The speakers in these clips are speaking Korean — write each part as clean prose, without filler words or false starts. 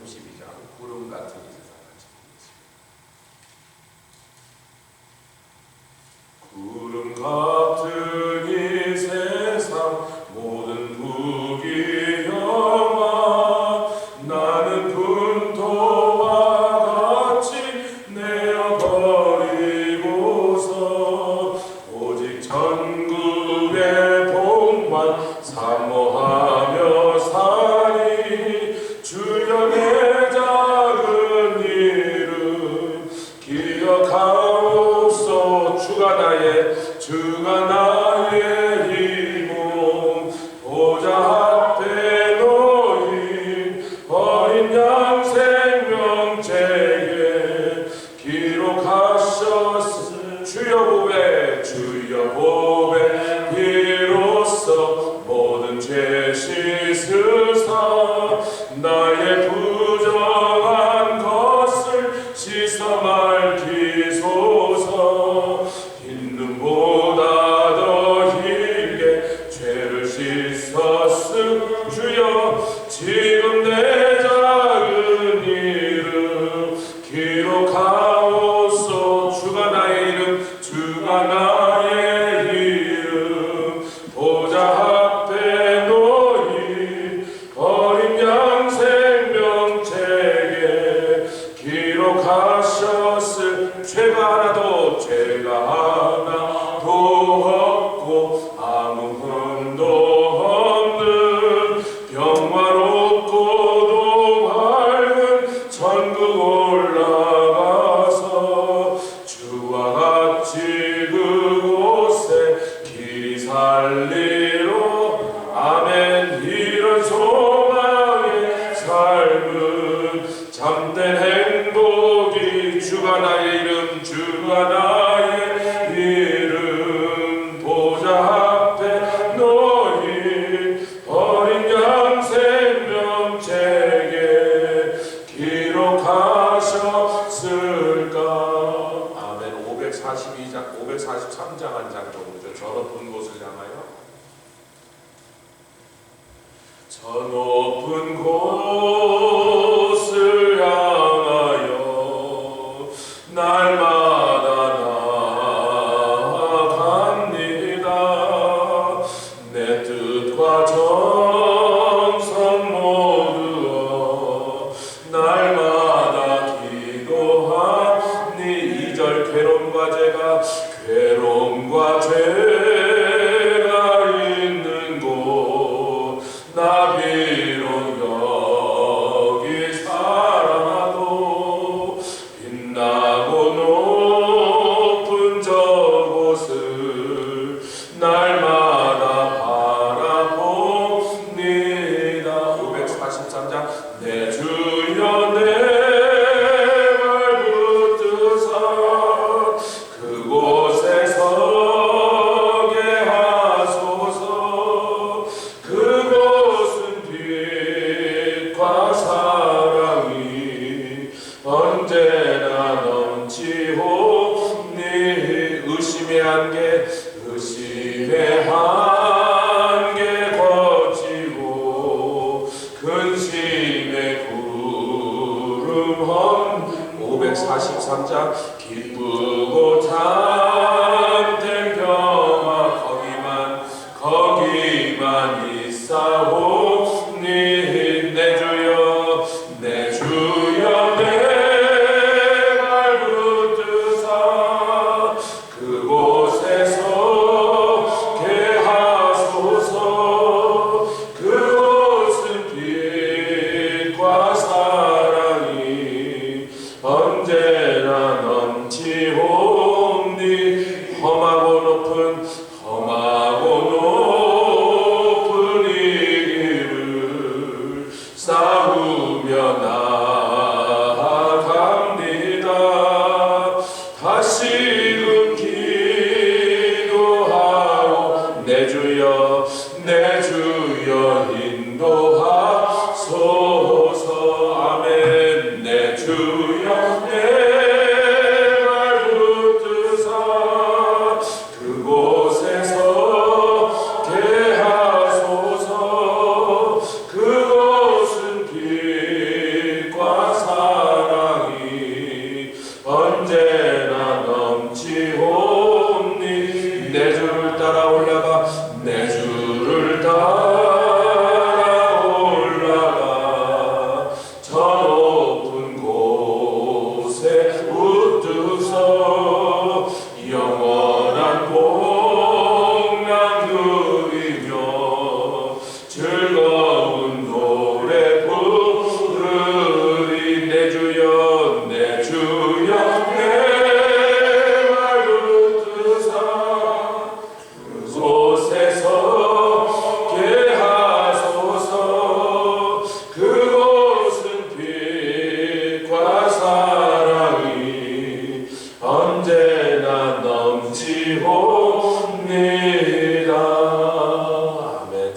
52장 구름 같은 이 세상 같이 보겠습니다. 구름 같은 이 세상 모든 부귀영화 나는 분토와 같이 내어버리고서 오직 천국의 복만 사모하며 사니 주여 내 작은 이름 기억하옵소 주가 나의 힘몸 보좌 앞에 놓인 어린 양 생명책에 기록하셨으니 주여 보배 비로소 모든 죄 씻으사 나의 부정한 것을 씻어 말기소서 보다 더 길게 죄를 씻었음 주여 지금 내 작은 이름 기록하옵소 주가 나의 이름 보좌 앞에 놓인 어린 양 생명책에 기록하셨음 죄가 하나도 없고 아무 흠도 없는 평화롭고도 밝은 천국 올라가서 주와 같이 그곳에 길이 살리로 아멘. 이런 소망의 삶은 참된 행복이 주가 나의 이름 보좌 앞에 놓인 어린 양 생명책에 기록하셨을까. 아멘. 543장 한 장 정도죠. 저 높은 곳을 향하여 저 높은 곳을 향하여 날마다 나아갑니다. 내 뜻과 정성 모두어 날마다 기도하니 2절 괴로움과 죄가 있는 곳 나 비록 여기 살아도 빛나고 높은 저곳을 날마다 바라봅니다. 543장 내 주여 내 발 붙드사 그곳에 서게 하소서. 그곳은 빛과 사랑이 언제나 넘치오니 의심의 한계 거치고 근심의 구름 543장 기쁘고 참된 평화 거기만 있사오니 내 주여 내 발 붙드사 그곳에 서게 하소서. 그곳은 빛과 사랑이 언제나 넘치오니 험하고 높은 이 길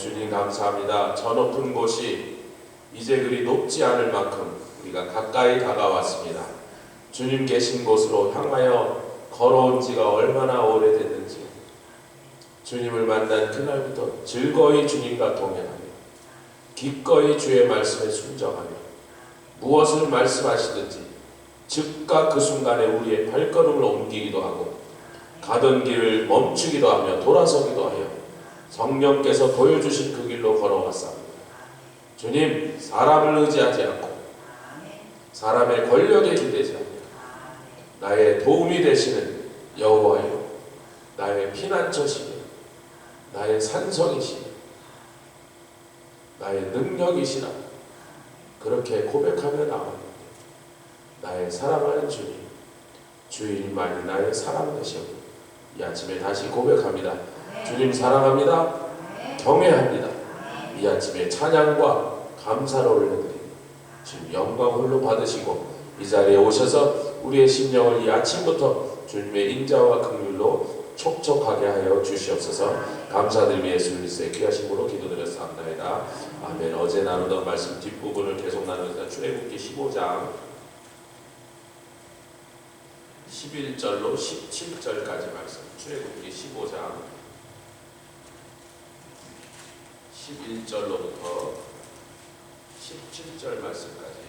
주님 감사합니다. 저 높은 곳이 이제 그리 높지 않을 만큼 우리가 가까이 다가왔습니다. 주님 계신 곳으로 향하여 걸어온 지가 얼마나 오래됐는지 주님을 만난 그날부터 즐거이 주님과 동행하며 기꺼이 주의 말씀에 순종하며 무엇을 말씀하시든지 즉각 그 순간에 우리의 발걸음을 옮기기도 하고 가던 길을 멈추기도 하며 돌아서기도 하여 성령께서 보여주신 그 길로 걸어왔습니다. 주님, 사람을 의지하지 않고 사람의 권력에 기대지 않고 나의 도움이 되시는 여호와여, 나의 피난처시며 나의 산성이시며 나의 능력이시라 그렇게 고백하며 나옵니다. 나의 사랑하는 주님, 주일만이 나의 사랑 되시옵니다. 이 아침에 다시 고백합니다. 주님 사랑합니다. 경외합니다. 이 아침에 찬양과 감사를 올려드립니다. 주님 영광 홀로 받으시고 이 자리에 오셔서 우리의 심령을 이 아침부터 주님의 인자와 긍휼로 촉촉하게 하여 주시옵소서. 감사드리며 예수 그리스도의 귀하심으로 기도드렸사옵나이다. 아멘. 어제 나누던 말씀 뒷부분을 계속 나누면서 출애굽기 15장 11절로 17절까지 말씀, 출애굽기 15장 11절로부터 17절 말씀까지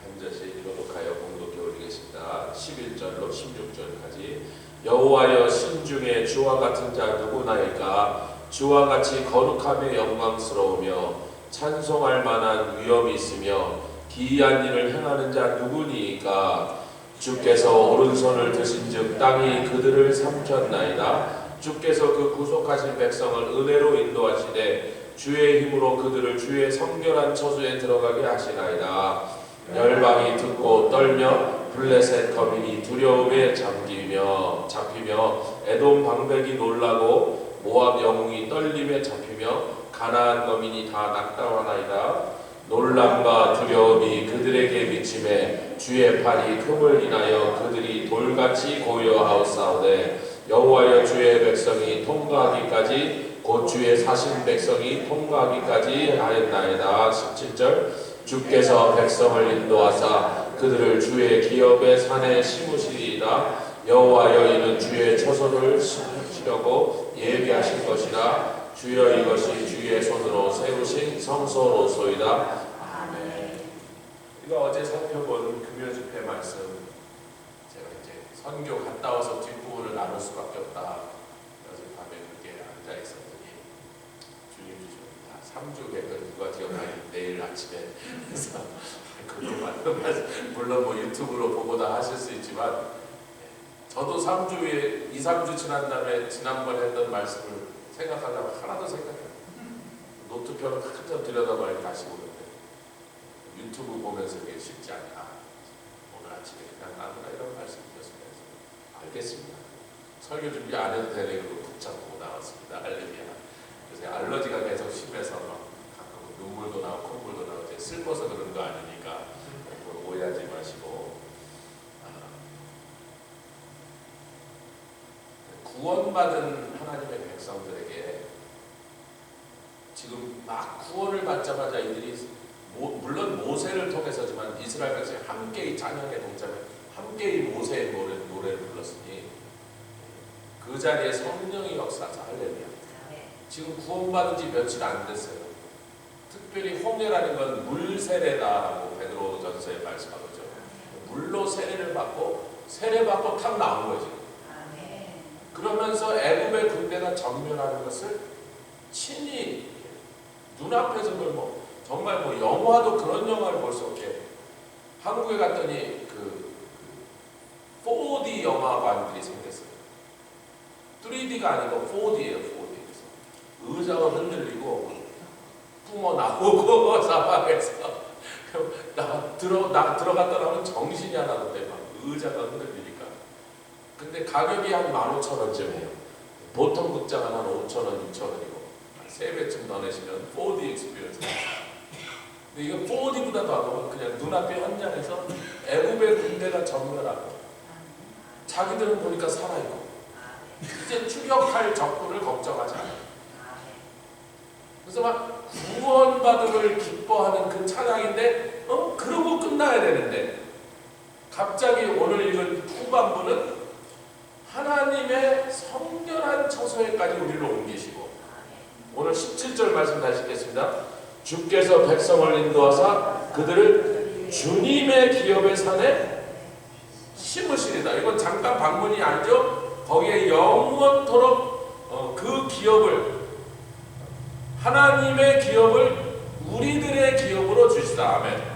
한 절씩 읽어독하여 공독해 올리겠습니다. 11절로 16절까지. 여호와여, 신중에 주와 같은 자 누구나이까? 주와 같이 거룩하며 영광스러우며 찬송할 만한 위엄이 있으며 기이한 일을 행하는 자 누구니이까? 주께서 오른손을 드신즉 땅이 그들을 삼켰나이다. 주께서 그 구속하신 백성을 은혜로 인도하시되 주의 힘으로 그들을 주의 성결한 처소에 들어가게 하시나이다. 열방이 듣고 떨며 블레셋 거민이 두려움에 잡히며 에돔 방백이 놀라고 모압 영웅이 떨림에 잡히며 가나안 거민이 다 낙담하나이다. 놀람과 두려움이 그들에게 미침에 주의 팔이 금을 인하여 그들이 돌같이 고요하옵사오되 여호와여, 주의 백성이 통과하기까지 곧 주의 사신 백성이 통과하기까지 하였나이다. 17절. 주께서 백성을 인도하사 그들을 주의 기업의 산에 심으시리이다. 여호와여, 이는 주의 처소를 심으시려고 예비하신 것이라. 주여, 이것이 주의 손으로 세우신 성소로소이다. 아멘. 우리가 어제 살펴본 금요집회 말씀, 제가 이제 선교 갔다 와서 뒷부분을 나눌 수밖에 없다. 어젯밤에 그렇게 앉아 있었더니 주님 주십니다. 3주 계획을 누가 기억하니 내일 아침에 그래서 그것만 물론 뭐 유튜브로 보고 다 하실 수 있지만 저도 3주 후에 2-3주 지난 다음에 지난번에 했던 말씀을 생각하다가 하나도 생각해요. 노트표를 한참 들여다봐야 다시 보는데 유튜브 보면서 이게 쉽지 않다. 오늘 아침에 그냥 나누라 이런 말씀드렸습니다. 알겠습니다. 설교 준비 안 해도 되네. 그리고 붙잡고 나왔습니다. 할렐루야. 요새 알러지가 계속 심해서 가끔 눈물도 나고 콧물도 나고 슬퍼서 그런 거 아니니까 오해하지 마시고. 구원받은 하나님의 백성들에게 지금 막 구원을 받자마자 이들이 물론 모세를 통해서지만 이스라엘 백성이 함께 찬양의 동참에 함께 모세의 노래를 불렀으니 그 자리에 성령이 역사하사. 할렐루야. 지금 구원받은 지 며칠 안 됐어요. 특별히 홍해라는 건 물 세례다라고 베드로전서에 말씀하거든요. 물로 세례를 받고 탁 나온 거지. 그러면서 애굽의 군대가 전멸하는 것을 친히 눈앞에서 정말 영화도 그런 영화를 볼 수 없게 한국에 갔더니 그 4D 영화관들이 생겼어요. 3D가 아니고 4D예요. 4D. 의자가 흔들리고 뿜어 나오고 사방에서 들어갔다 나오면 정신이 하나도 없대. 막 의자가 흔들리니까. 근데 가격이 한 15,000원쯤 해요. 보통 극장은 한 5,000원, 6,000원이고 3배쯤 더 내시면 4D 익스피리언스. 근데 이거 4D보다 더 하고 그냥 눈앞의 현장에서 애굽의 군대가 전멸하고 자기들은 보니까 살아있고 이제 추격할 적군을 걱정하지 않아요. 그래서 막 구원받음을 기뻐하는 그 찬양인데 그러고 끝나야 되는데 갑자기 오늘 읽은 후반부는 하나님의 성결한 처소에까지 우리를 옮기시고 오늘 17절 말씀 다시 읽겠습니다. 주께서 백성을 인도하사 그들을 주님의 기업의 산에 심으시리다. 이건 잠깐 방문이 아니죠. 거기에 영원토록 그 기업을 하나님의 기업을 우리들의 기업으로 주시다. 아멘.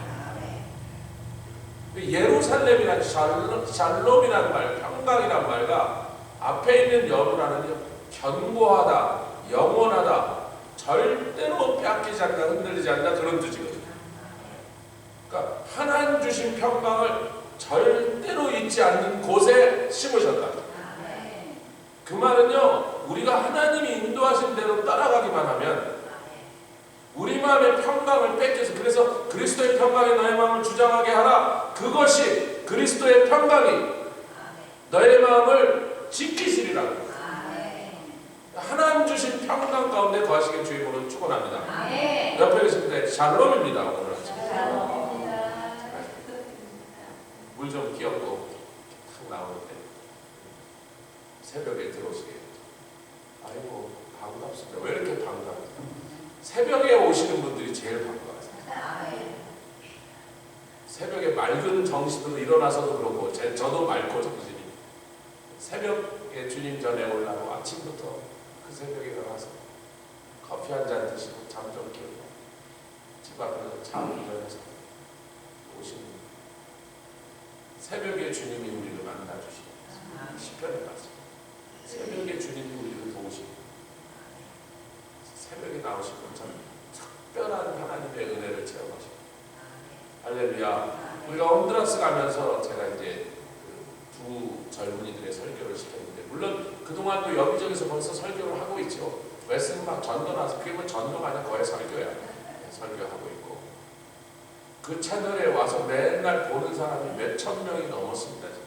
예루살렘이란 샬롬이란 말, 평강이란 말과 앞에 있는 여루라는 견고하다, 영원하다, 절대로 빼앗기지 않는다, 흔들리지 않는다 그런 뜻이거든요. 그러니까 하나님 주신 평강을 절대로 잊지 않는 곳에 심으셨다. 그 말은요, 우리가 하나님이 인도하신 대로 따라가기만 하면 우리 마음의 평강을 뺏겨서, 그래서 그리스도의 평강이 너의 마음을 주장하게 하라. 그것이 그리스도의 평강이 너의 마음을 지키시리라고. 하나님 주신 평강 가운데 거하시길 주님으로 축원합니다. 옆에 계신데 샬롬입니다. 오늘 물 좀 끼얹고 탁 나오는데 새벽에 들어오시게. 아이고 반갑습니다. 왜 이렇게 반가워요? 새벽에 오시는 분들이 제일 반가워요. 새벽에 맑은 정신으로 일어나서도 그렇고 저도 맑고 정신이 새벽에 주님 전에 올라고 아침부터 그 새벽에 일어나서 커피 한 잔 드시고 잠 좀 깨고 집 앞에서 차 운전해서 오시는 새벽에 주님이 우리를 만나주시고 시편에 가서 새벽에 주님이 우리를 도우시고 새벽에 나오시고 참 특별한 하나님의 은혜를 체험하시고 할렐루야. 우리가 honduras 가면서 제가 이제 두 젊은이들의 설교를 시켰는데 물론 그동안도 여기저기서 벌써 설교를 하고 있죠. 웨스는 막 전도 나서 그게 뭐 전도가 아니라 거의 설교야. 설교하고 있고 그 채널에 와서 맨날 보는 사람이 몇천 명이 넘었습니다. 지금.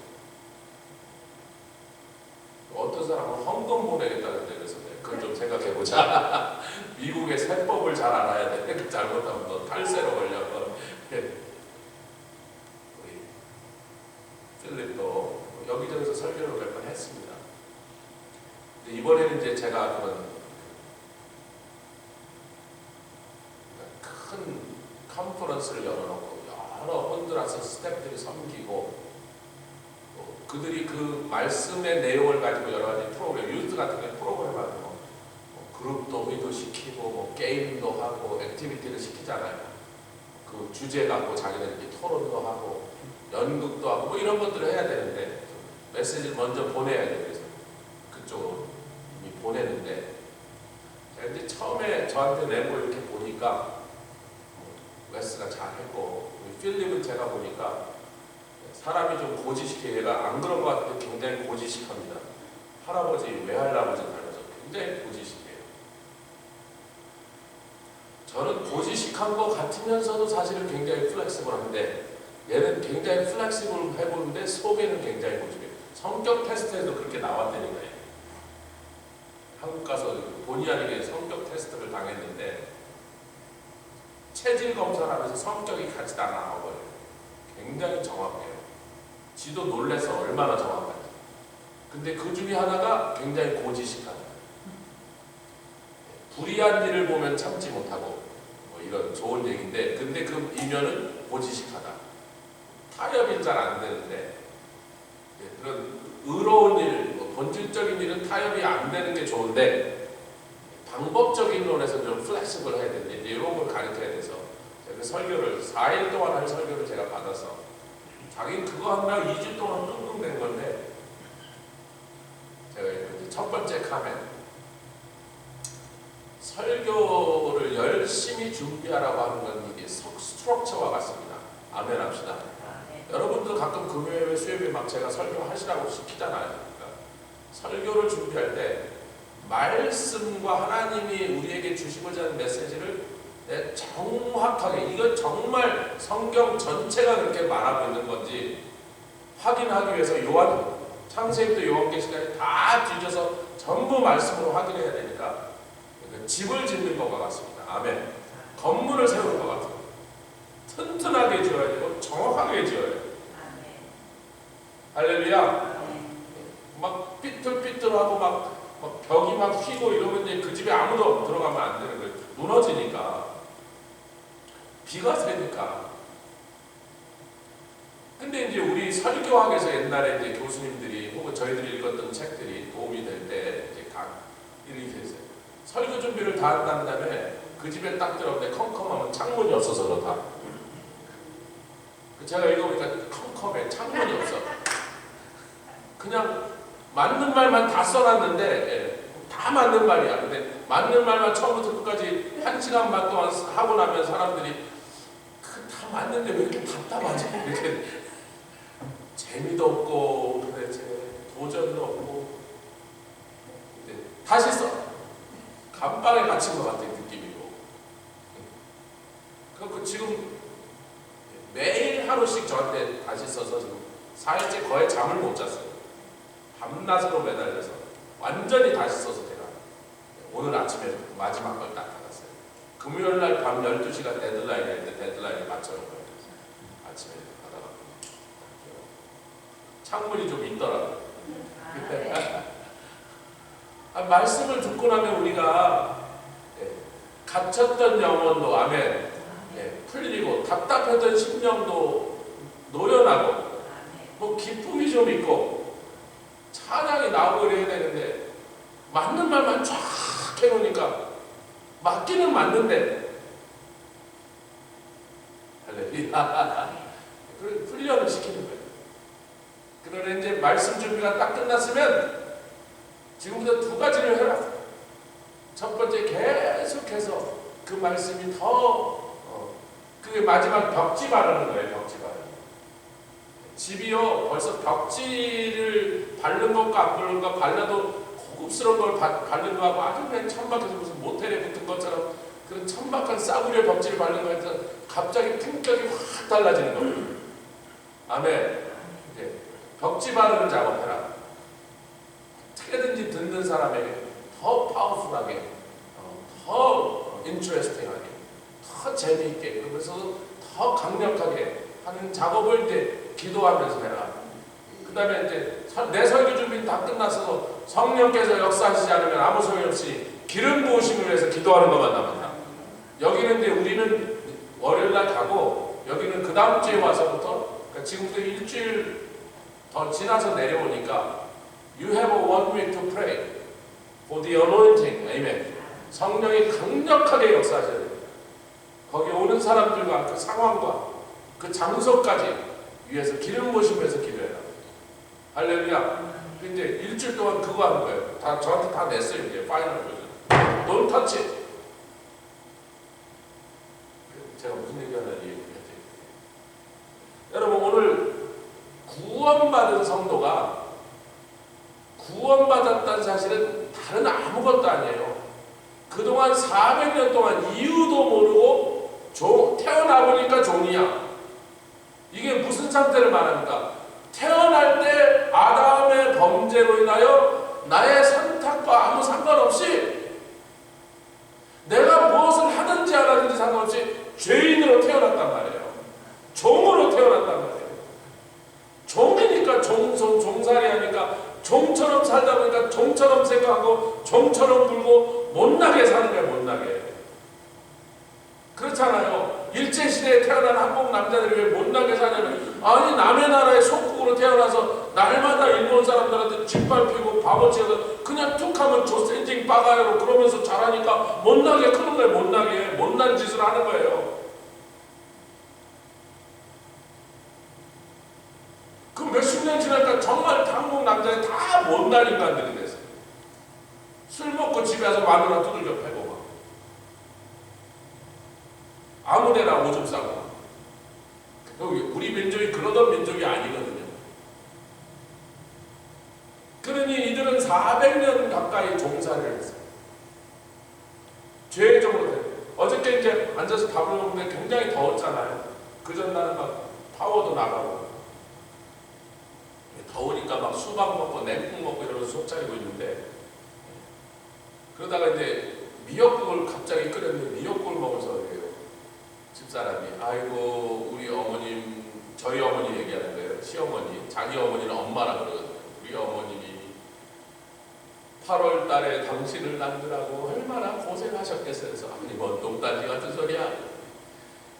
어떤 사람은 헌금 보내겠다는데 그래서 그걸 좀 생각해보자. 미국의 세법을 잘 알아야 돼. 잘못하면 너 탈세로 걸려. 우리 필립도 여기저기서 설교를 몇 번 했습니다. 근데 이번에는 이제 제가 그런 큰 컨퍼런스를 열어놓고 여러 혼두라스 스태프들이 섬기고 그들이 그 말씀의 내용을 가지고 여러 가지 프로그램, 유스 같은 게 프로그램하고 그룹도 회도시키고 뭐 게임도 하고 액티비티를 시키잖아요. 그 주제 갖고 자기들끼리 토론도 하고 연극도 하고 뭐 이런 것들을 해야 되는데 메시지를 먼저 보내야 돼요. 그래서 그쪽으로 이미 보내는데 제가 이제 처음에 저한테 내고 이렇게 보니까 웨스가 잘했고 필립은 제가 보니까 사람이 좀 고지식해. 얘가 안 그런 것 같은데 굉장히 고지식합니다. 할아버지, 외할아버지 닮아서 굉장히 고지식해요. 저는 고지식한 것 같으면서도 사실은 굉장히 플렉시블한데 얘는 굉장히 플렉시블 해보는데 속에는 굉장히 고집해요. 성격 테스트에도 그렇게 나왔다니까요. 한국 가서 본의 아니게 성격 테스트를 당했는데 체질 검사를 하면서 성격이 같이 다 나와버려요. 굉장히 정확해요. 지도 놀래서 얼마나 정확한지. 근데 그 중에 하나가 굉장히 고지식하다. 불의한 일을 보면 참지 못하고 뭐 이런 좋은 얘기인데 근데 그 이면은 고지식하다. 타협이 잘 안 되는데 그런 의로운 일, 뭐 본질적인 일은 타협이 안 되는 게 좋은데 방법적인 논에서 좀 플렉시블 해야 되는데 이런 걸 가르쳐야 돼서 제가 설교를 4일 동안 할 설교를 제가 받아서 자기는 그거 하느라 2주 동안 끙끙댄 건데 제가 첫 번째 카멘 설교를 열심히 준비하라고 하는 건 이게 스트럭처와 같습니다. 아멘 합시다. 여러분도 가끔 금요일 수요일에 막 제가 설교하시라고 시키잖아요. 그러니까 설교를 준비할 때 말씀과 하나님이 우리에게 주시고자 하는 메시지를 정확하게 이건 정말 성경 전체가 그렇게 말하고 있는 건지 확인하기 위해서 요한 창세기부터 요한계시까지 다 뒤져서 전부 말씀으로 확인해야 되니까 집을 짓는 것과 같습니다. 아멘. 건물을 세우는 것 같아요. 튼튼하게 지어야 되고 정확하게 지어야 돼요. 할렐루야. 막 삐뚤삐뚤하고 막 벽이 막 휘고 이러면 이제 그 집에 아무도 들어가면 안 되는 거예요. 무너지니까. 비가 새니까. 근데 이제 우리 설교학에서 옛날에 이제 교수님들이 혹은 저희들이 읽었던 책들이 도움이 될 때 이제 다 이렇게 했어요. 설교 준비를 다 한다는 다음에 그 집에 딱 들어오는데 컴컴하면 창문이 없어서 그렇다. 제가 읽어보니까 컴컴해. 창문이 없어. 그냥 맞는 말만 다 써놨는데 다 맞는 말이야. 근데 맞는 말만 처음부터 끝까지 1시간 반 동안 하고 나면 사람들이 다 맞는데 왜 이렇게 답답하지? 이렇게 재미도 없고 도대체 도전도 없고 다시 써. 감방에 갇힌 것 같은 느낌이고. 그리고 지금 매일 하루씩 저한테 다시 써서 지금 4일째 거의 잠을 못 잤어요. 밤낮으로 매달려서 완전히 다시 써서 제가 오늘 아침에 마지막 걸 딱 받았어요. 금요일날 밤 12시가 데드라인인데 데드라인에 맞춰놓은 거예요. 아침에 받아갖고 창문이 좀 있더라고요. 말씀을 듣고 나면 우리가 갇혔던 영혼도 아멘 풀리고 답답했던 심령도 노련하고 뭐 기쁨이 좀 있고 찬양이 나오고 이래야 되는데 맞는 말만 쫙 해놓으니까 맞기는 맞는데 할렐루야. 훈련을 시키는 거예요. 그러나 이제 말씀 준비가 딱 끝났으면 지금부터 두 가지를 해라. 첫 번째 계속해서 그 말씀이 더 그게 마지막 벽지 바르는 거예요. 벽지 바르는 집이요 벌써 벽지를 바른 것과 안 바른 것 발라도 고급스러운 걸 바른 거하고 아주 그냥 천박해서 무슨 모텔에 붙은 것처럼 그런 천박한 싸구려 벽지를 바른 거에서 갑자기 품격이 확 달라지는 거예요. 아멘. 이제 벽지 바르는 작업해라. 어떻게든지 듣는 사람에게 더 파워풀하게, 더 인트레스팅하게, 더 재미있게, 그래서 더 강력하게 하는 작업을 이제 기도하면서 해라. 그 다음에 이제 내 설교 준비 다 끝나서 성령께서 역사하시지 않으면 아무 소용없이 기름 부으심을 위해서 기도하는 것만 남았다. 여기는 이제 우리는 월요일날 가고 여기는 그 다음 주에 와서부터 그러니까 지금부터 일주일 더 지나서 내려오니까 You have a 1 week to pray for the anointing. 아멘. 성령이 강력하게 역사하셔야 돼요. 거기 오는 사람들과 그 상황과 그 장소까지 위해서 기름 부으시면서 기도해라. 할렐루야. 이제 일주일 동안 그거 하는 거예요. 다 저한테 다 냈어요. 이제 파이널 버전. Don't touch it. 제가 무슨 얘기하는지 얘기했지. 여러분 오늘 구원받은 성도가 구원받았다는 사실은 다른 아무것도 아니에요. 그동안 400년 동안 이유도 모르고 태어나보니까 종이야. 이게 무슨 상태를 말합니까? 태어날 때 아담의 범죄로 인하여 나의 선택과 아무 상관없이 내가 무엇을 하든지 안 하든지 상관없이 죄인으로 태어났단 말이에요. 종으로 태어났단 말이에요. 종이니까 종살이 하니까 종처럼 살다 보니까 종처럼 생각하고 종처럼 굴고 못나게 사는 거예요. 못나게. 그렇잖아요. 일제시대에 태어난 한국 남자들이 왜 못나게 사냐면 아니 남의 나라의 속국으로 태어나서 날마다 일본 사람들한테 짓밟히고 바보치어서 그냥 툭하면 조센징 빠가요로 그러면서 자라니까 못나게 크는 거예요. 못난 짓을 하는 거예요. 그 몇십 년 지나니까 정말 한국 남자들이 다 못난 인간들이 됐어요. 술 먹고 집에 와서 마누라 두들겨 패고 막 아무데나 오줌 싸고. 우리 민족이 그러던 민족이 아니거든요. 그러니 이들은 400년 가까이 종살이를 했어요. 죄적으로 돼요. 어저께 이제 앉아서 밥을 먹는데 굉장히 더웠잖아요. 그 전날은 막 파워도 나가고 더우니까 막 수박 먹고 냉국 먹고 이러면서 속 차리고 있는데, 그러다가 이제 미역국을 갑자기 끓였는데 미역국을 먹어서 그래요. 집사람이 아이고 우리 어머님, 저희 어머니 얘기하는 거예요. 시어머니, 자기 어머니는 엄마라 그러거든요. 우리 어머님이 8월 달에 당신을 낳느라고 얼마나 고생하셨겠어요. 그래서 아니 뭔 농단지 같은 소리야.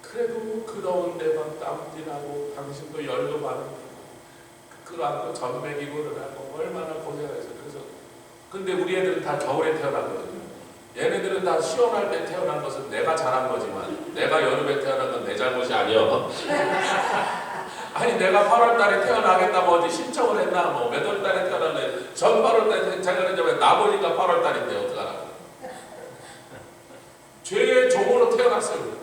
그래도 그 더운데 막 땀띠나고 당신도 열도 많은데 그거 전 먹이고 그러고 얼마나 고생했어요. 그래서 근데 우리 애들은 다 겨울에 태어났거든요. 얘네들은 다 시원할 때 태어난 것은 내가 잘한 거지만 내가 여름에 태어난 건 내 잘못이 아니여. 아니 내가 8월 달에 태어나겠다고 어디 신청을 했나 뭐 몇 월 달에 태어날래 전 8월 달에 태어났는데 나 보니까 8월 달인데 어떡하나. 죄의 종으로 태어났어요.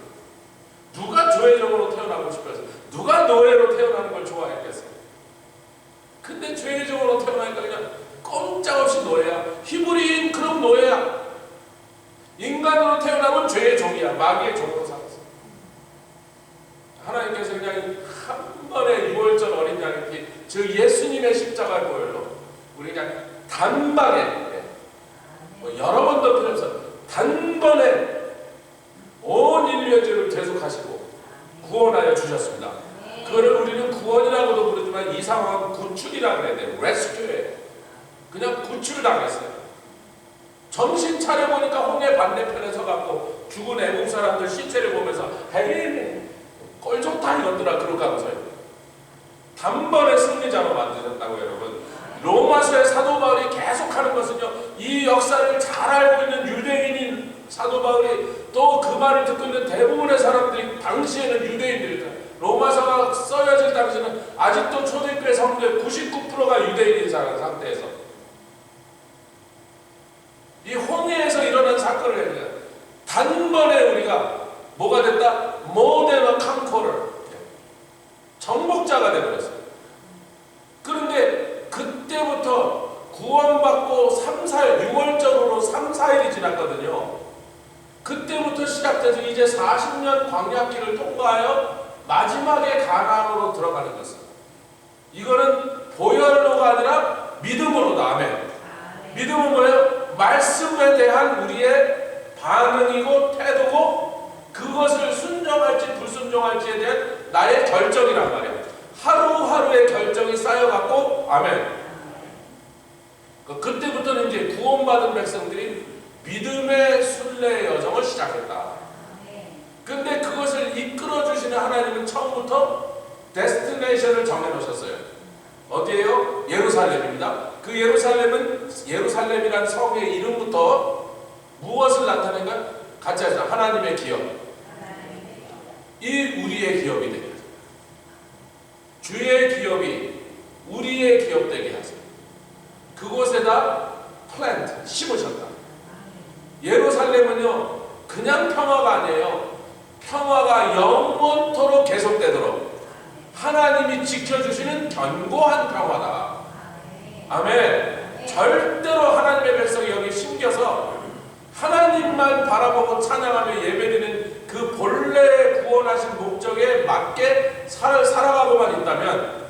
누가 죄의 종으로 태어나고 싶어서 누가 노예로 태어나는 걸 좋아했겠어요. 근데 죄의 종으로 태어나니까 그냥 꼼짝없이 노예야. 히브리인 그럼 노예야. 인간으로 태어나면 죄의 종이야. 마귀의 종으로 살았어. 하나님께서 그냥 한 번에 6월절 어린 양이 저 예수님의 십자가 보혈로 우리 그냥 단박에 뭐 여러 번도 필요 없어. 단번에 온 인류의 죄를 대속하시고 구원하여 주셨습니다. 그거를 우리는 구원이라고도 부르지만 이 상황은 구출이라고 그래야 돼요. 레스큐에 그냥 구출당했어요. 정신 차려보니까 홍해 반대편에 서갖고 죽은 애국 사람들 시체를 보면서 헤이 꼴 좋다 이러더라. 그러고 하고서요. 단번에 승리자로 만드셨다고 여러분. 로마서의 사도 바울이 계속하는 것은요. 이 역사를 잘 알고 있는 유대인인 사도 바울이 또 그 말을 듣고 있는 대부분의 사람들이 당시에는 유대인들이다. 로마서가 써여질 당시에는 아직도 초대교회 성도의 99%가 유대인인 상태에서 이 홍해에서 일어난 사건을 얘기해요. 단번에 우리가 뭐가 됐다? 모델러 칸코를 정복자가 되어버렸어요. 그런데 그때부터 구원받고 3, 4일, 6월절으로 3, 4일이 지났거든요. 그때부터 시작돼서 이제 40년 광야길을 통과하여 마지막에 가나안으로 들어가는 것입니다. 이거는 보혈로가 아니라 믿음으로다. 아멘. 믿음은 뭐예요? 말씀에 대한 우리의 반응이고 태도고 그것을 순종할지 불순종할지에 대한 나의 결정이란 말이에요. 하루하루의 결정이 쌓여갖고 아멘. 그때부터는 이제 구원받은 백성들이 믿음의 순례의 여정을 시작했다. 근데 그것을 이끌어주시는 하나님은 처음부터 데스티네이션을 정해놓으셨어요. 어디예요? 예루살렘입니다. 그 예루살렘은 예루살렘이란 성의 이름부터 무엇을 나타낸가? 같이 하자. 하나님의 기업. 이 우리의 기업이 되게 하세요. 주의 기업이 우리의 기업 되게 하세요. 그곳에다 플랜트, 심으셨다. 예루살렘은요 그냥 평화가 아니에요. 평화가 영원토록 계속되도록 하나님이 지켜주시는 견고한 평화다. 아멘. 절대로 하나님의 백성이 여기 심겨서 하나님만 바라보고 찬양하며 예배드리는 그 본래 구원하신 목적에 맞게 살아가고만 있다면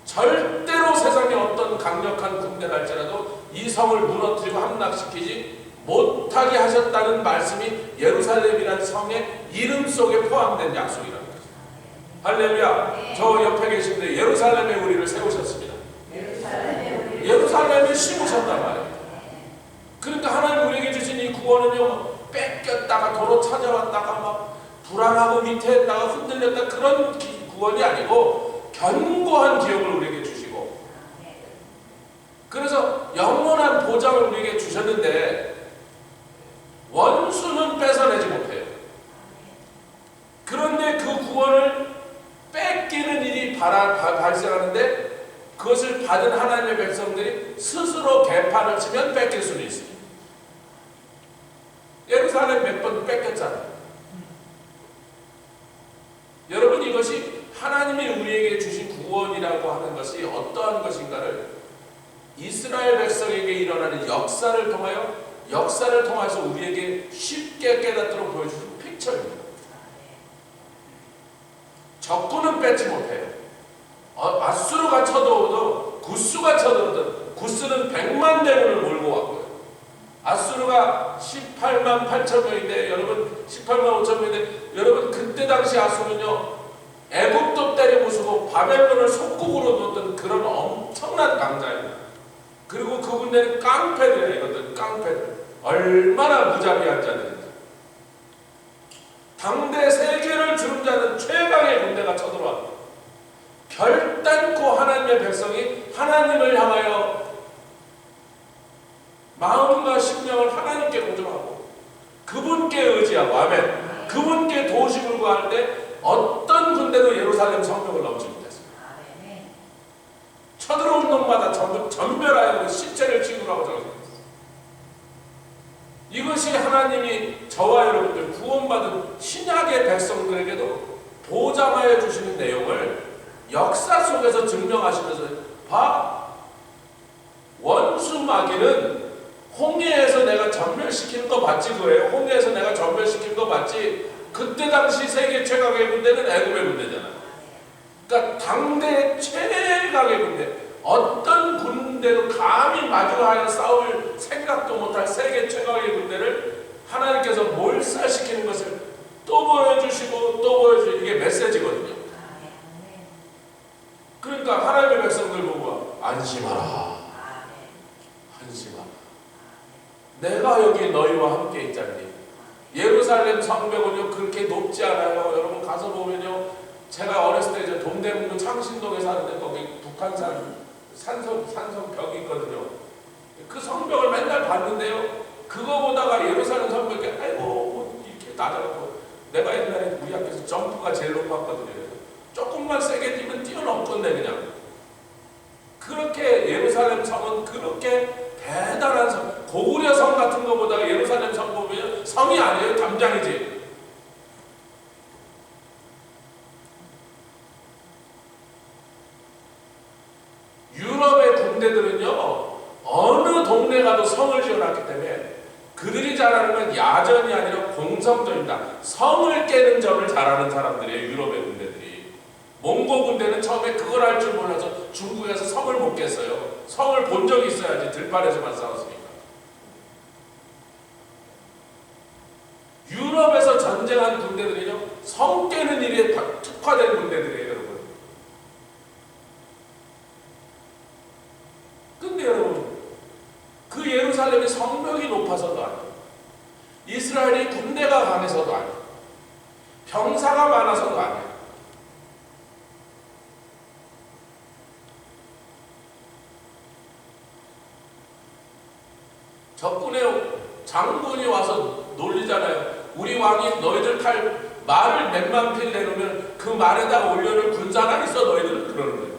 절대로 세상에 어떤 강력한 군대가 할지라도 이 성을 무너뜨리고 함락시키지 못하게 하셨다는 말씀이 예루살렘이라는 성의 이름 속에 포함된 약속이라는 거죠. 할렐루야. 저 옆에 계신데 예루살렘에 우리를 세우셨습니다. 예루살렘에 심으셨단 말이에요. 그러니까 하나님 우리에게 주신 이 구원은요 뺏겼다가 도로 찾아왔다가 막 불안하고 위태했다가 흔들렸다 그런 구원이 아니고 견고한 기업을 우리에게 주시고 그래서 영원한 보장을 우리에게 주셨는데 원수는 뺏어내지 못해요. 그런데 그 구원을 뺏기는 일이 발생하는데 그것을 받은 하나님의 백성들이 스스로 개판을 치면 뺏길 수는 있습니다. 예루살렘 몇 번 뺏겼잖아요. 여러분 이것이 하나님이 우리에게 주신 구원이라고 하는 것이 어떠한 것인가를 이스라엘 백성에게 일어나는 역사를 통해서 우리에게 쉽게 깨닫도록 보여주신 픽처입니다. 적군은 뺏지 못해요. 맞수로가 쳐도 구스가 쳐들었던, 구스는 100만 대군을 몰고 왔고요. 아수르가 18만 8천 명인데 여러분, 18만 5천 명인데 여러분, 그때 당시 아수르는요 애굽도 때려 부수고 바벨론을 속국으로 뒀던 그런 엄청난 강자입니다. 그리고 그 군대는 깡패들이에요. 이것들 깡패들. 얼마나 무자비한 자들인지. 당대 세계를 주름잡는 최강의 군대가 쳐들어왔다. 결단코 하나님의 백성이 하나님을 향하여 마음과 심령을 하나님께 고정하고 그분께 의지하고, 아멘, 그분께 도심을 구할 때 어떤 군대도 예루살렘 성벽을 넘지 못했습니다. 쳐들어온 놈마다 전부 전멸하여 시체를 취급하고 적었습니다. 이것이 하나님이 저와 여러분들 구원받은 신약의 백성들에게도 보장하여 주시는 내용을 역사 속에서 증명하시면서, 원수 마귀는 홍해에서 내가 전멸시킨 거 봤지, 그래요. 홍해에서 내가 전멸시킨 거 봤지. 그때 당시 세계 최강의 군대는 애굽의 군대잖아. 그러니까 당대 최강의 군대, 어떤 군대도 감히 마주하여 싸울 생각도 못할 세계 최강의 군대를 하나님께서 몰살시키는 것을 또 보여주시고 또 보여주시고, 이게 메시지거든요. 그러니까 하나님의 백성들 보고 안심하라, 안심하라, 내가 여기 너희와 함께 있잖니. 예루살렘 성벽은요 그렇게 높지 않아요. 여러분 가서 보면요, 제가 어렸을 때 이제 동대문구 창신동에 사는데 거기 북한산 산성벽이 있거든요. 그 성벽을 맨날 봤는데요, 그거 보다가 예루살렘 성벽이 아이고 이렇게 낮아갖고, 내가 옛날에 우리 학교에서 점프가 제일 높았거든요. 조금만 세게 뛰면 뛰어넘겠네 그냥. 그렇게 예루살렘 성은 그렇게 대단한 성, 고구려 성 같은 것보다 예루살렘 성 보면 성이 아니에요, 담장이지. 유럽의 군대들은요 어느 동네 가도 성을 지어놨기 때문에 그들이 잘하는 건 야전이 아니라 공성전이다. 성을 깨는 점을 잘하는 사람들이에요, 유럽의 군대들이. 몽고 군대는 처음에 그걸 할 줄 몰라서 중국에서 성을 못 깼어요. 성을 본 적이 있어야지, 들판에서만 싸웠으니까. 유럽에서 전쟁한 군대들이요 성 깨는 일에 특화된 군대들이에요, 여러분. 근데 여러분, 그 예루살렘이 성벽이 높아서도 아니고, 이스라엘이 군대가 강해서도 아니고, 병사가 많아서도 아니고, 적군의 장군이 와서 놀리잖아요. 우리 왕이 너희들 탈 말을 몇만 필 내놓으면 그 말에다가 올려놓을 군사가 있어, 너희들은. 그러는 거예요.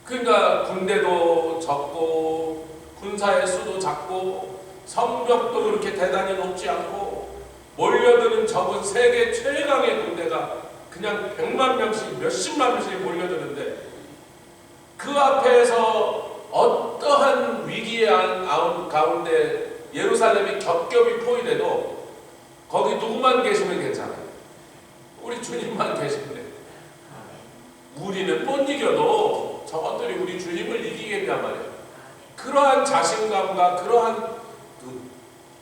그러니까 군대도 적고 군사의 수도 작고 성벽도 그렇게 대단히 높지 않고 몰려드는 적은 세계 최강의 군대가 그냥 100만 명씩 몇십만 명씩 몰려드는데, 그 앞에서 어떠한 위기의 가운데 예루살렘이 겹겹이 포위돼도 거기 누구만 계시면 괜찮아요. 우리 주님만 계시면 돼요. 우리는 못 이겨도 저것들이 우리 주님을 이기겠냐 말이에요. 그러한 자신감과 그러한 그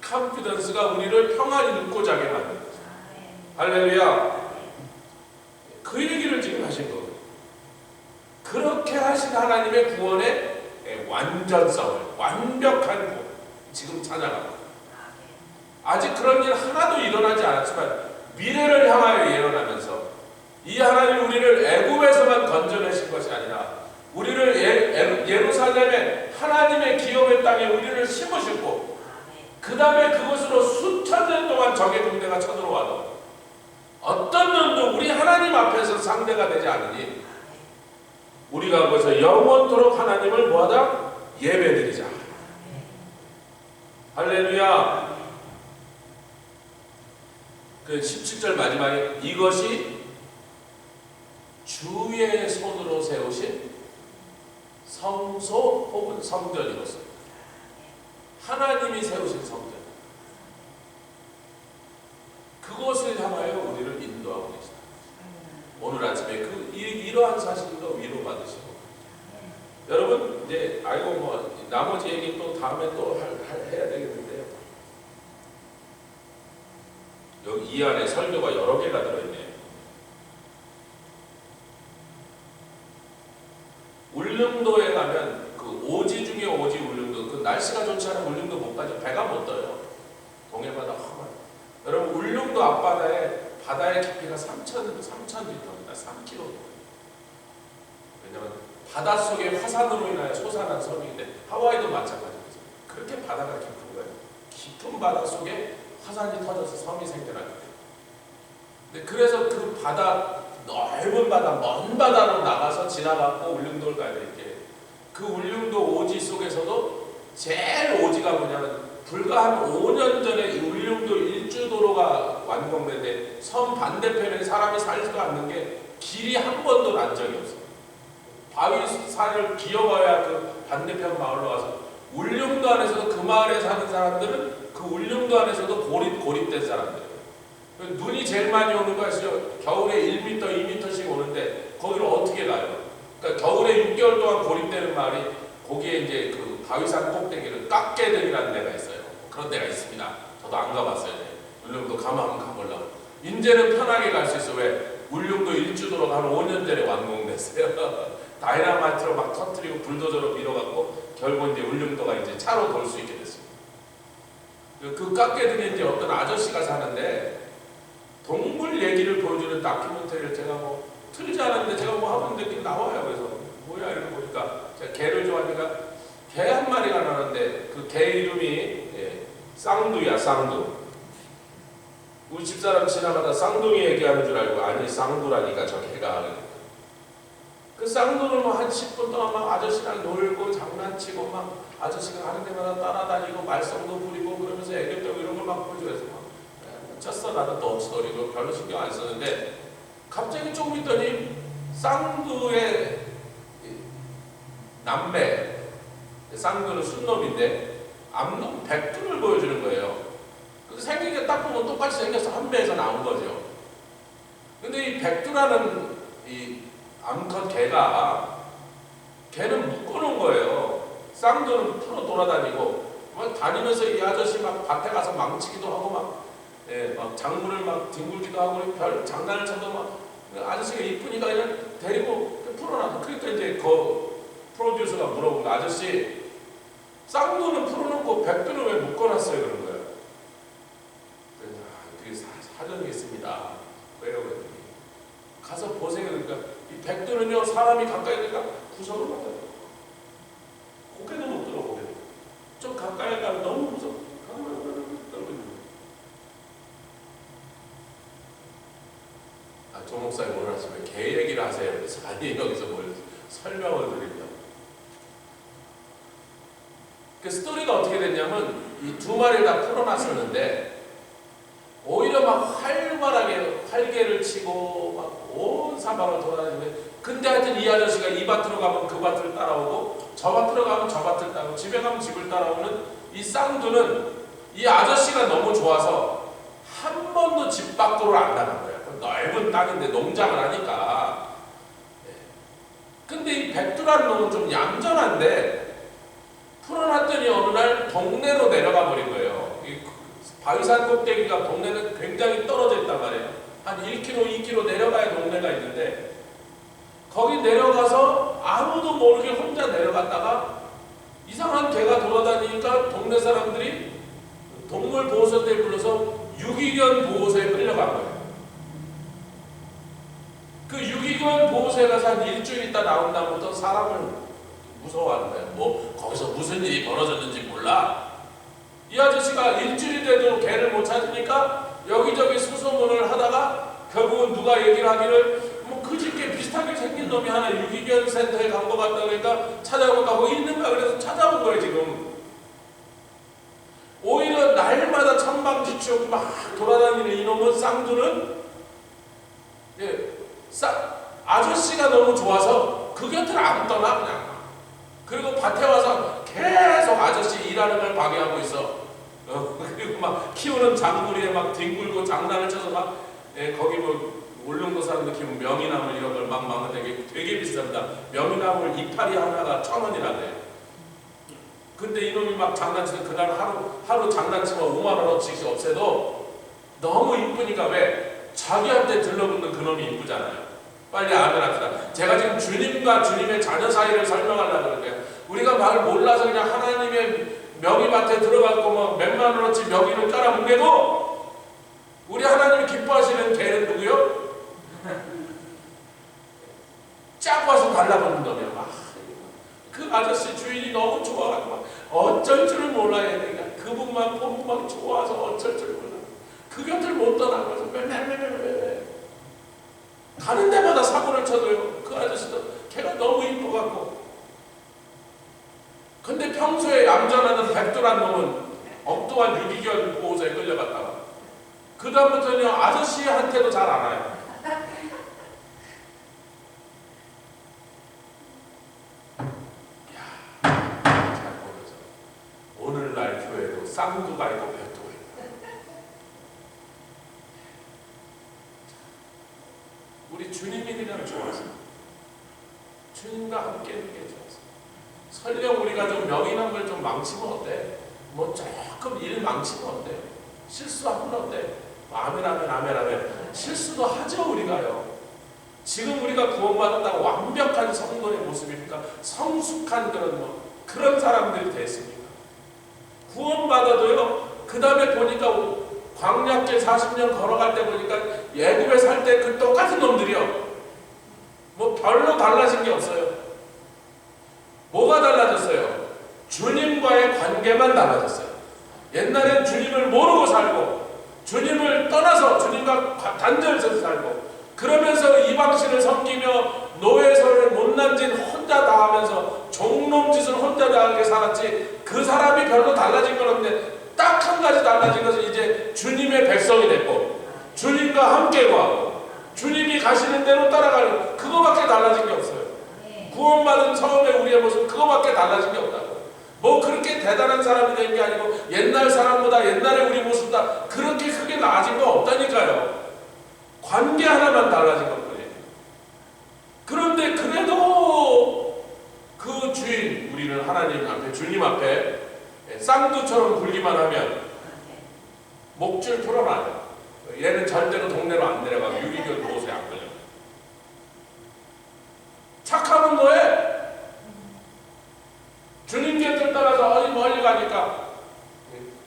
컨피던스가 우리를 평안히 눕고 자게 만듭니다. 할렐루야. 그 얘기를 지금 하신 거예요. 그렇게 하신 하나님의 구원의 완전성을, 완벽한 구원 지금 찾아가고, 아직 그런 일 하나도 일어나지 않았지만 미래를 향하여 예언하면서 이 하나님이 우리를 애굽에서만 건져내신 것이 아니라 우리를 예루살렘의 하나님의 기업의 땅에 우리를 심으시고, 그 다음에 그곳으로 수천 년 동안 적의 군대가 쳐들어와도 어떤 놈도 우리 하나님 앞에서 상대가 되지 않으니 우리가 거기서 영원토록 하나님을 뭐하다? 예배드리자. 할렐루야. 그 17절 마지막에 이것이 주의 손으로 세우신 성소 혹은 성전이로서, 하나님이 세우신 성전, 그것을 향하여 우리를 인도하고 계시다. 오늘 아침에 이러한 사실도 위로받으시고 여러분 이제 아이고 뭐 나머지 얘기 또 다음에 또 해야 되겠는데요. 여기 이 안에 설교가 여러 개가 들어있네요. 울릉도에 가면 그 오지 중에 오지 울릉도, 그 날씨가 좋지 않은 울릉도 못 가죠. 배가 못 떠요. 동해바다 험한. 여러분 울릉도 앞바다에 바다의 깊이가 3,000m입니다. 3km. 왜냐면 바닷속에 화산으로 인하여 솟아난 섬인데 하와이도 마찬가지입니다. 그렇게 바다가 깊은 거예요. 깊은 바다 속에 화산이 터져서 섬이 생겨나게 돼요. 근데 그래서 그 바다, 넓은 바다, 먼 바다로 나가서 지나가고 울릉도를 가야 되는데, 그 울릉도 오지 속에서도 제일 오지가 뭐냐면 불과 한 5년 전에 울릉도 일주도로가 완공됐는데 섬 반대편에 사람이 살지도 않는 게 길이 한 번도 난 적이 없어요. 바위산을 기어가야 그 반대편 마을로 와서, 울릉도 안에서도 그 마을에 사는 사람들은 그 울릉도 안에서도 고립된 사람들이에요. 눈이 제일 많이 오는 거 아시죠? 겨울에 1m, 2m씩 오는데 거기를 어떻게 가요? 그러니까 겨울에 6개월 동안 고립되는 마을이, 거기에 이제 그 바위산 꼭대기를 깎개등이라는 데가 있어요. 그런 데가 있습니다. 저도 안 가봤어요. 울릉도 가면 한번 가보려고. 이제는 편하게 갈 수 있어. 왜? 울릉도 일주도로가 한 5년 전에 완공됐어요. 다이나마이트로 막 터뜨리고 불도저로 밀어갖고 결국 이제 울릉도가 이제 차로 돌 수 있게 됐습니다. 그 깎개등에 이제 어떤 아저씨가 사는데 동물 얘기를 보여주는 다큐멘터리를 제가 뭐 틀리지 않았는데 제가 뭐 하고 있는데 나와요. 그래서 뭐야 이렇게 보니까 제가 개를 좋아하니까 개 한 마리가 나왔는데 그 개 이름이 쌍두야, 쌍두. 우리 집사람 지나가다 쌍둥이 얘기하는 줄 알고, 아니 쌍두라니까 저 개가. 그 쌍두는 뭐 한 10분 동안 막 아저씨랑 놀고 장난치고 막 아저씨가 가는 데마다 따라다니고 말썽도 부리고 그러면서 애교병 이런 걸 막 보여줘서 막 쳤어. 나는 또 없어버리고 별로 신경 안 썼는데 갑자기 조금 있더니 쌍두의 남매, 쌍두는 순놈인데 암놈 백두를 보여주는 거예요. 생긴 게 딱 보면 똑같이 생겨서 한 배에서 나온 거죠. 근데 이 백두라는 이 암컷 개가, 개는 묶어놓은 거예요. 쌍두는 풀어 돌아다니고 막 다니면서 이 아저씨 막 밭에 가서 망치기도 하고 막 작물을 막 뒹굴기도 하고 별 장난을 쳐도 막 아저씨가 이쁘니까 그냥 데리고 풀어놔. 그러니까 이제 그 프로듀서가 물어본 거, 아저씨 쌍두는 풀어놓고 백두는 왜 묶어놨어요? 그런 거예요. 그게 사정이 있습니다. 왜요? 그랬더니 가서 보세요. 그러니까 이 백두는요, 사람이 가까이 되니까 구석을 못 들어. 고개도 못 들어. 고개도 좀 가까이 가면 너무 무서워. 조 목사님 오늘 아침에 개 얘기를 하세요. 그래서 아니 여기서 뭘 설명을 드립니다. 그 스토리가 어떻게 됐냐면 이 두 마리를 다 풀어놨었는데 오히려 막 활발하게 활개를 치고 막 온 사방을 돌아다니는데, 근데 하여튼 이 아저씨가 이 밭으로 가면 그 밭을 따라오고 저 밭으로 가면 저 밭을 따라오고 집에 가면 집을 따라오는 이 쌍두는 이 아저씨가 너무 좋아서 한 번도 집 밖으로 안 나간 거예요. 넓은 땅인데 농장을 하니까. 근데 이 백두라는 놈은 좀 얌전한데 풀어놨더니 어느 날 동네로 내려가 버린 거예요. 이 바위산 꼭대기가 동네는 굉장히 떨어져 있단 말이에요. 한 1km, 2km 내려가야 동네가 있는데 거기 내려가서 아무도 모르게 혼자 내려갔다가 이상한 개가 돌아다니니까 동네 사람들이 동물보호소대에 불러서 유기견 보호소에 끌려간 거예요. 그 유기견 보호소에 가서 한 일주일 있다 나온 다음부터 사람을 무서워하는 거예요. 뭐 거기서 무슨 일이 벌어졌는지 몰라. 이 아저씨가 일주일이 돼도 개를 못 찾으니까 여기저기 수소문을 하다가 결국은 누가 얘기를 하기를 뭐 그 집게 비슷하게 생긴 놈이 하나 유기견 센터에 간 것 같다 그러니까 찾아볼까 거기 있는가 그래서 찾아온 거예요. 지금 오히려 날마다 천방지축 막 돌아다니는 이놈은 쌍두는 아저씨가 너무 좋아서 그 곁을 안 떠나 그냥. 그리고 밭에 와서 계속 아저씨 일하는 걸 방해하고 있어. 그리고 막 키우는 작물에 막 뒹굴고 장난을 쳐서 막 거기 뭐 울릉도 사람들 키우면 명이나물 이런 걸 막 먹는데 되게 비쌉니다. 명이나물 이파리 하나가 1,000원이라네요. 근데 이놈이 막 장난치면 그날 하루 장난치면 5만원어치씩 없애도 너무 이쁘니까 왜? 자기한테 들러붙는 그놈이 이쁘잖아요. 빨리 아멘 합시다. 제가 지금 주님과 주님의 자녀 사이를 설명하려고 그러는데 우리가 말 몰라서 그냥 하나님의 명의밭에 들어가고 뭐 몇만 원어치 명의를 깔아뭉개도 우리 하나님이 기뻐하시는 개는 누구요? 짝 와서 달라붙는 놈이야. 그 아저씨 주인이 너무 좋아가지고 막 어쩔 줄을 몰라야 되니까 그분만 보고 막 좋아서 어쩔 줄 몰라. 그 곁을 못 떠나면서 매매매매매 가는 데마다 사고를 쳐도요. 그 아저씨도 걔가 너무 이뻐갖고. 근데 평소에 얌전하는 백두란 놈은 엉뚱한 유기견 보호소에 끌려갔다가 그 다음부터는 아저씨한테도 잘 안 와요. 잘 보면서 오늘날 교회도 쌍두가 있고 백두가 있고 우리 주님이 그냥 좋아서 주님과 함께 있는 게 좋아서 설령 우리가 좀 명인함을 좀 망치면 어때? 뭐 조금 일 망치면 어때? 실수하면 어때? 아멘. 실수도 하죠 우리가요. 지금 우리가 구원받았다고 완벽한 성도의 모습입니까? 성숙한 그런 사람들이 됐습니까? 구원받아도요. 그 다음에 보니까 광야길 40년 걸어갈 때 보니까 애굽에 살 때 그 똑같은 놈들이요. 뭐 별로 달라진 게 없어요. 뭐가 달라졌어요? 주님과의 관계만 달라졌어요. 옛날엔 주님을 모르고 살고 주님을 떠나서 주님과 단절해서 살고 그러면서 이방신을 섬기며 노예선을 못난 짓 혼자 다 하면서 종놈 짓을 혼자 다 하게 살았지 그 사람이 별로 달라진 건 없는데 딱 한 가지 달라진 것은 이제 주님의 백성이 됐고 주님과 함께 구하고 주님이 가시는 대로 따라가는 그거밖에 달라진 게 없어요. 구원받은 처음에 우리의 모습 그거밖에 달라진 게 없다고. 뭐 그렇게 대단한 사람이 된 게 아니고 옛날 사람보다 옛날에 우리 모습보다 그렇게 크게 나아진 거 없다니까요. 관계 하나만 달라진 것뿐이에요. 그런데 그래도 그 주인 우리는 하나님 앞에 주님 앞에 쌍두처럼 굴기만 하면 목줄 풀어놔요. 얘는 절대로 동네로 안 내려가고 유기견 보호소에 안 걸려. 착하면 뭐해? 주님 곁을 따라서 어디 멀리 가니까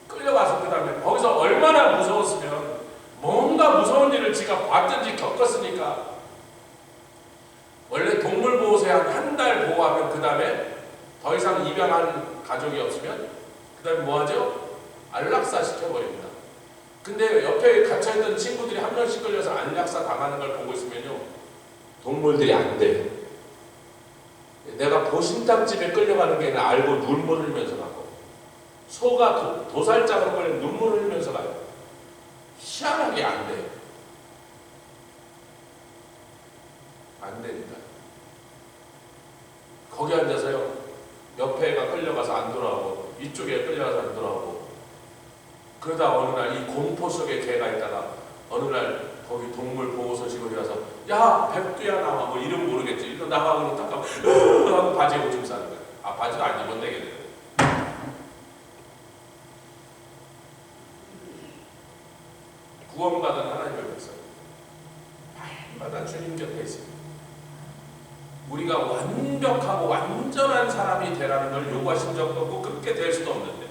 끌려가서 그 다음에 거기서 얼마나 무서웠으면 뭔가 무서운 일을 지가 봤든지 겪었으니까 원래 동물보호소에 한 달 보호하면 그 다음에 더 이상 입양한 가족이 없으면 그 다음에 뭐하죠? 안락사 시켜버립니다. 근데 옆에 갇혀있던 친구들이 한 명씩 끌려서 안락사 당하는 걸 보고 있으면요 동물들이 안 돼요. 내가 보신탕집에 끌려가는 게 알고 눈물 흘리면서 가고 소가 도살장으로 걸리면 눈물 흘리면서 가요. 희한하게 안 돼요. 안 됩니다. 거기 앉아서요 옆에 애가 끌려가서 안 돌아오고 이쪽에 끌려가서 안 돌아오고 그러다 어느 날 이 공포 속에 개가 있다가 어느 날 거기 동물 보호소 직원이 와서 야 백두야 나와 뭐 이름 모르겠지 이거 나가고 딱 하고 바지에 오줌 싸는 거야. 아 바지도 안 입었네 걔는. 구원받은 하나님의 백성 날마다 주님 곁에 있습니다. 우리가 완벽하고 완전한 사람이 되라는 걸 요구하신 적도 없고 그렇게 될 수도 없는데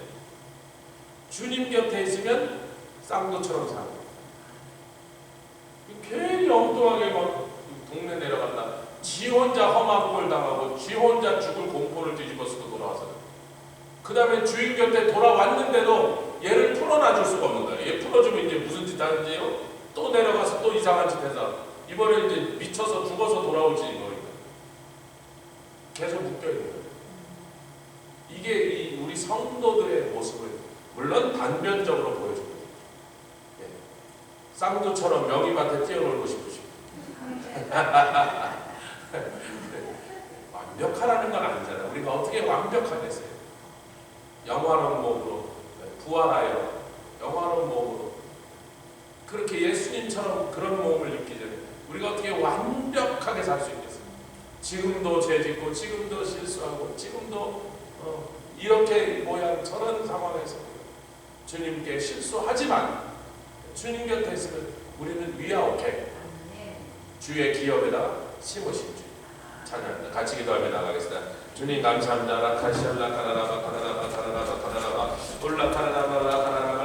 주님 곁에 있으면 쌍도처럼 사는 괜히 엉뚱하게 막 동네 내려갔다 지 혼자 험한 꼴 당하고 지 혼자 죽을 공포를 뒤집어쓰고 돌아와서 그 다음에 주인 곁에 돌아왔는데도 얘를 풀어놔줄 수가 없는 거예요. 얘 풀어주면 이제 무슨 짓 하는지요? 또 내려가서 또 이상한 짓 해서 이번에 이제 미쳐서 죽어서 돌아올지 거니까 계속 묶여있는 거예요. 이게 우리 성도들의 모습을 물론 단면적으로 보여줍니다. 예. 쌍두처럼 명의밭에 뛰어놀고 싶으시고 완벽하라는 건 아니잖아요. 우리가 어떻게 완벽하겠어요? 영화로운 몸으로 부활하여 영화로운 몸으로 그렇게 예수님처럼 그런 몸을 입기 전에 우리가 어떻게 완벽하게 살 수 있겠습니까? 지금도 죄짓고 지금도 실수하고 지금도 이렇게 모양 저런 상황에서 주님께 실수하지만 주님 곁에 있으면 우리는 위아오케 주의 기업에다 심으신 주 찬양합니다. 같이 기도하며 나가겠습니다. 주님 감사합니다. 라카시알라 카라라바 카라라바 카라라바 카라라바 올라 카라라바 라카라라바